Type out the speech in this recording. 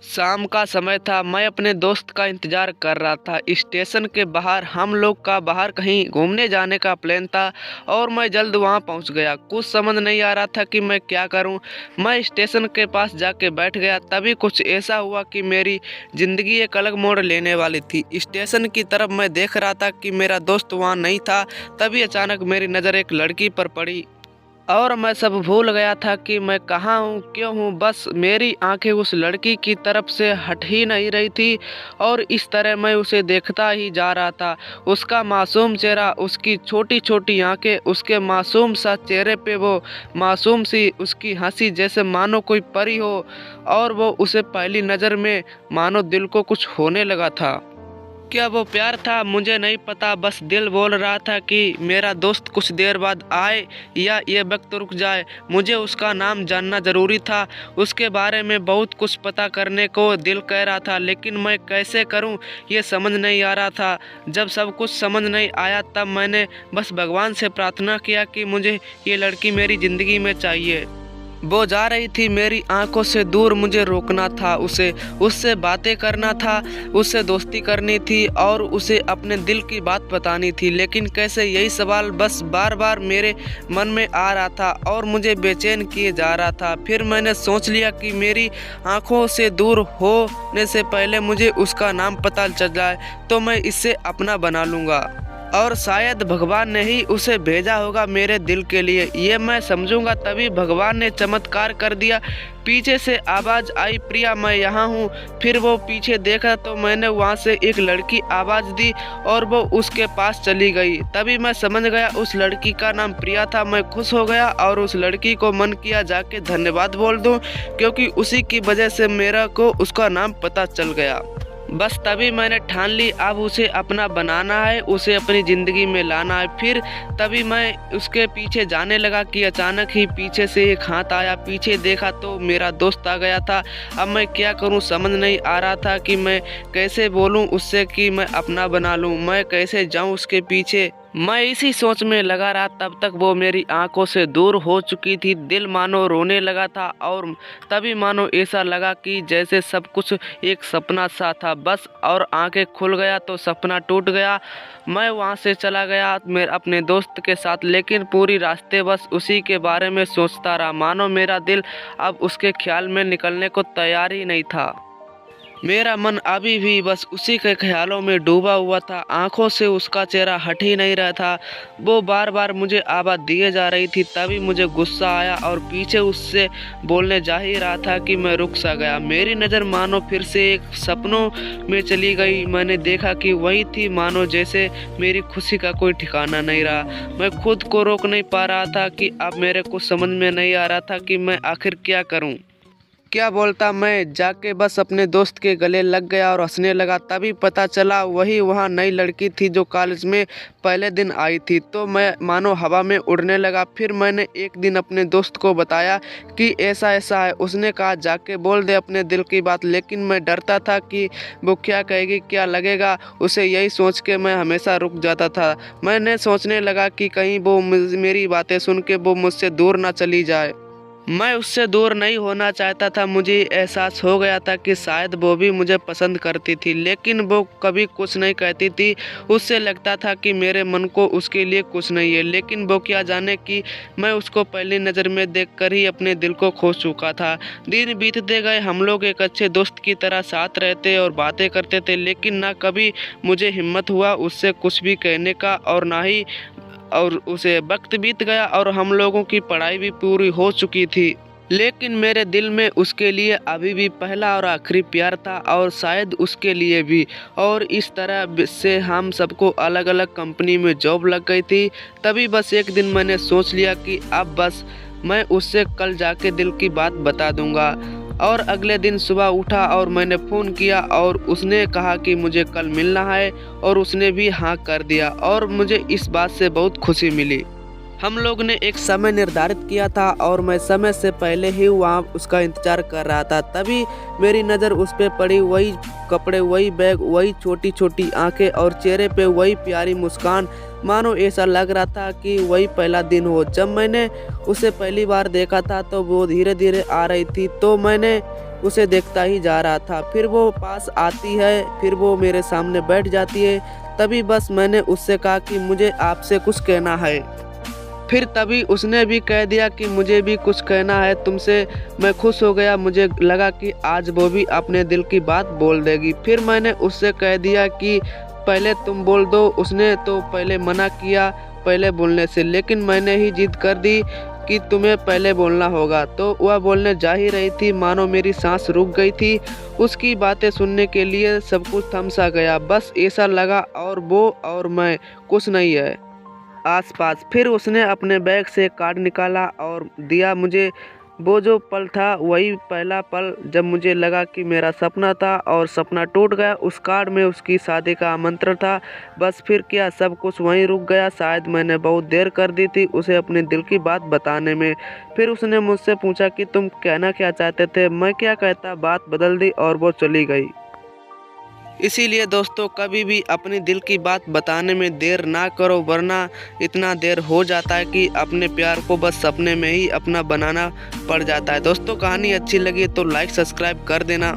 शाम का समय था। मैं अपने दोस्त का इंतज़ार कर रहा था। स्टेशन के बाहर हम लोग का बाहर कहीं घूमने जाने का प्लान था और मैं जल्द वहां पहुंच गया। कुछ समझ नहीं आ रहा था कि मैं क्या करूं। मैं स्टेशन के पास जाके बैठ गया। तभी कुछ ऐसा हुआ कि मेरी ज़िंदगी एक अलग मोड़ लेने वाली थी। स्टेशन की तरफ मैं देख रहा था कि मेरा दोस्त वहाँ नहीं था। तभी अचानक मेरी नज़र एक लड़की पर पड़ी और मैं सब भूल गया था कि मैं कहाँ हूँ, क्यों हूँ। बस मेरी आंखें उस लड़की की तरफ से हट ही नहीं रही थी और इस तरह मैं उसे देखता ही जा रहा था। उसका मासूम चेहरा, उसकी छोटी छोटी आंखें, उसके मासूम सा चेहरे पे वो मासूम सी उसकी हंसी, जैसे मानो कोई परी हो। और वो उसे पहली नज़र में मानो दिल को कुछ होने लगा था। क्या वो प्यार था? मुझे नहीं पता। बस दिल बोल रहा था कि मेरा दोस्त कुछ देर बाद आए या ये वक्त रुक जाए। मुझे उसका नाम जानना ज़रूरी था। उसके बारे में बहुत कुछ पता करने को दिल कह रहा था, लेकिन मैं कैसे करूं ये समझ नहीं आ रहा था। जब सब कुछ समझ नहीं आया तब मैंने बस भगवान से प्रार्थना किया कि मुझे ये लड़की मेरी ज़िंदगी में चाहिए। वो जा रही थी मेरी आंखों से दूर, मुझे रोकना था उसे, उससे बातें करना था, उससे दोस्ती करनी थी और उसे अपने दिल की बात बतानी थी। लेकिन कैसे, यही सवाल बस बार बार मेरे मन में आ रहा था और मुझे बेचैन किए जा रहा था। फिर मैंने सोच लिया कि मेरी आंखों से दूर होने से पहले मुझे उसका नाम पता चल जाए तो मैं इसे अपना बना लूँगा और शायद भगवान ने ही उसे भेजा होगा मेरे दिल के लिए, ये मैं समझूंगा। तभी भगवान ने चमत्कार कर दिया। पीछे से आवाज़ आई, प्रिया मैं यहाँ हूँ। फिर वो पीछे देखा तो मैंने वहाँ से एक लड़की आवाज़ दी और वो उसके पास चली गई। तभी मैं समझ गया उस लड़की का नाम प्रिया था। मैं खुश हो गया और उस लड़की को मन किया जाके धन्यवाद बोल दूँ, क्योंकि उसी की वजह से मेरा को उसका नाम पता चल गया। बस तभी मैंने ठान ली अब उसे अपना बनाना है, उसे अपनी ज़िंदगी में लाना है। फिर तभी मैं उसके पीछे जाने लगा कि अचानक ही पीछे से एक हाथ आया। पीछे देखा तो मेरा दोस्त आ गया था। अब मैं क्या करूं समझ नहीं आ रहा था कि मैं कैसे बोलूं उससे कि मैं अपना बना लूं, मैं कैसे जाऊं उसके पीछे। मैं इसी सोच में लगा रहा, तब तक वो मेरी आंखों से दूर हो चुकी थी। दिल मानो रोने लगा था और तभी मानो ऐसा लगा कि जैसे सब कुछ एक सपना सा था बस, और आंखें खुल गया तो सपना टूट गया। मैं वहाँ से चला गया मेरे अपने दोस्त के साथ, लेकिन पूरी रास्ते बस उसी के बारे में सोचता रहा। मानो मेरा दिल अब उसके ख्याल में निकलने को तैयार ही नहीं था। मेरा मन अभी भी बस उसी के ख्यालों में डूबा हुआ था। आंखों से उसका चेहरा हट ही नहीं रहा था। वो बार बार मुझे आवाज़ दिए जा रही थी। तभी मुझे गुस्सा आया और पीछे उससे बोलने जा ही रहा था कि मैं रुक सा गया। मेरी नज़र मानो फिर से एक सपनों में चली गई। मैंने देखा कि वही थी, मानो जैसे मेरी खुशी का कोई ठिकाना नहीं रहा। मैं खुद को रोक नहीं पा रहा था कि अब मेरे को समझ में नहीं आ रहा था कि मैं आखिर क्या करूं। क्या बोलता, मैं जाके बस अपने दोस्त के गले लग गया और हंसने लगा। तभी पता चला वही वहाँ नई लड़की थी जो कॉलेज में पहले दिन आई थी। तो मैं मानो हवा में उड़ने लगा। फिर मैंने एक दिन अपने दोस्त को बताया कि ऐसा ऐसा है। उसने कहा जाके बोल दे अपने दिल की बात, लेकिन मैं डरता था कि वो क्या कहेगी, क्या लगेगा उसे। यही सोच के मैं हमेशा रुक जाता था। मैंने सोचने लगा कि कहीं वो मेरी बातें सुन के वो मुझसे दूर ना चली जाए। मैं उससे दूर नहीं होना चाहता था। मुझे एहसास हो गया था कि शायद वो भी मुझे पसंद करती थी, लेकिन वो कभी कुछ नहीं कहती थी। उससे लगता था कि मेरे मन को उसके लिए कुछ नहीं है, लेकिन वो क्या जाने कि मैं उसको पहली नज़र में देखकर ही अपने दिल को खो चुका था। दिन बीतते गए, हम लोग एक अच्छे दोस्त की तरह साथ रहते और बातें करते थे, लेकिन ना कभी मुझे हिम्मत हुआ उससे कुछ भी कहने का और ना ही और उसे वक्त बीत गया और हम लोगों की पढ़ाई भी पूरी हो चुकी थी। लेकिन मेरे दिल में उसके लिए अभी भी पहला और आखिरी प्यार था और शायद उसके लिए भी। और इस तरह से हम सबको अलग अलग कंपनी में जॉब लग गई थी। तभी बस एक दिन मैंने सोच लिया कि अब बस मैं उससे कल जाके दिल की बात बता दूंगा। और अगले दिन सुबह उठा और मैंने फ़ोन किया और उसने कहा कि मुझे कल मिलना है और उसने भी हाँ कर दिया और मुझे इस बात से बहुत खुशी मिली। हम लोग ने एक समय निर्धारित किया था और मैं समय से पहले ही वहाँ उसका इंतज़ार कर रहा था। तभी मेरी नज़र उस पर पड़ी। वही कपड़े, वही बैग, वही छोटी छोटी आंखें और चेहरे पे वही प्यारी मुस्कान। मानो ऐसा लग रहा था कि वही पहला दिन हो जब मैंने उसे पहली बार देखा था। तो वो धीरे धीरे आ रही थी तो मैंने उसे देखता ही जा रहा था। फिर वो पास आती है, फिर वो मेरे सामने बैठ जाती है। तभी बस मैंने उससे कहा कि मुझे आपसे कुछ कहना है। फिर तभी उसने भी कह दिया कि मुझे भी कुछ कहना है तुमसे। मैं खुश हो गया, मुझे लगा कि आज वो भी अपने दिल की बात बोल देगी। फिर मैंने उससे कह दिया कि पहले तुम बोल दो। उसने तो पहले मना किया पहले बोलने से, लेकिन मैंने ही जिद कर दी कि तुम्हें पहले बोलना होगा। तो वह बोलने जा ही रही थी, मानो मेरी सांस रुक गई थी। उसकी बातें सुनने के लिए सब कुछ थम सा गया। बस ऐसा लगा और वो और मैं, कुछ नहीं है आसपास। फिर उसने अपने बैग से कार्ड निकाला और दिया मुझे। वो जो पल था वही पहला पल जब मुझे लगा कि मेरा सपना था और सपना टूट गया। उस कार्ड में उसकी शादी का आमंत्रण था। बस फिर क्या, सब कुछ वहीं रुक गया। शायद मैंने बहुत देर कर दी थी उसे अपने दिल की बात बताने में। फिर उसने मुझसे पूछा कि तुम कहना क्या चाहते थे। मैं क्या कहता, बात बदल दी और वो चली गई। इसीलिए दोस्तों, कभी भी अपनी दिल की बात बताने में देर ना करो, वरना इतना देर हो जाता है कि अपने प्यार को बस सपने में ही अपना बनाना पड़ जाता है। दोस्तों, कहानी अच्छी लगी तो लाइक सब्सक्राइब कर देना।